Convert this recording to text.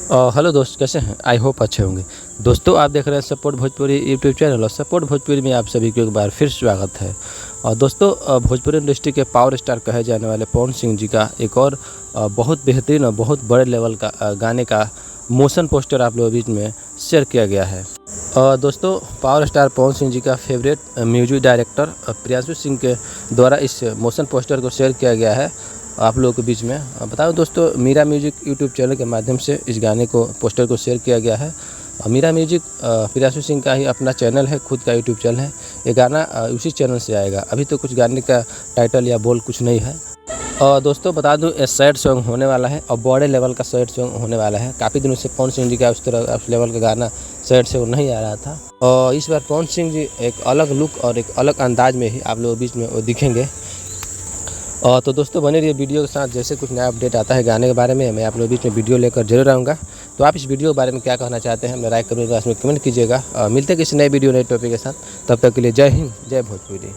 Hello दोस्त, कैसे हैं? आई होप अच्छे होंगे। दोस्तों, आप देख रहे हैं सपोर्ट भोजपुरी यूट्यूब चैनल और सपोर्ट भोजपुरी में आप सभी को एक बार फिर स्वागत है। और दोस्तों, भोजपुरी इंडस्ट्री के पावर स्टार कहे जाने वाले पवन सिंह जी का एक और बहुत बेहतरीन और बहुत बड़े लेवल का गाने का मोशन पोस्टर आप लोगों के बीच में शेयर किया गया है। दोस्तों, पावर स्टार पवन सिंह जी का favourite music director Priyanshu Singh के द्वारा इस मोशन पोस्टर को शेयर किया गया है आप लोगों के बीच में। बताओ दोस्तों, मीरा म्यूजिक यूट्यूब चैनल के माध्यम से इस गाने को पोस्टर को शेयर किया गया है। मीरा म्यूजिक प्रियांशु सिंह का ही अपना चैनल है, खुद का यूट्यूब चैनल है। ये गाना उसी चैनल से आएगा। अभी तो कुछ गाने का टाइटल या बोल कुछ नहीं है। और दोस्तों, बता दूं, ये सैड सॉन्ग होने वाला है और बड़े लेवल का सैड सॉन्ग होने वाला है। काफ़ी दिनों से पवन सिंह जी का उस लेवल का गाना सैड सॉन्ग नहीं आ रहा था। और इस बार पवन सिंह जी एक अलग लुक और एक अलग अंदाज में ही आप लोगों के बीच में वो दिखेंगे। तो दोस्तों, बने रहिए वीडियो के साथ। जैसे कुछ नया अपडेट आता है गाने के बारे में, मैं आप लोगों के बीच में वीडियो लेकर जरूर आऊँगा। तो आप इस वीडियो के बारे में क्या कहना चाहते हैं, मेरा राय कमेंट बॉक्स में कमेंट कीजिएगा। मिलते हैं किसी नए वीडियो नए टॉपिक के साथ। तब तक के लिए जय हिंद, जय भोजपुरी।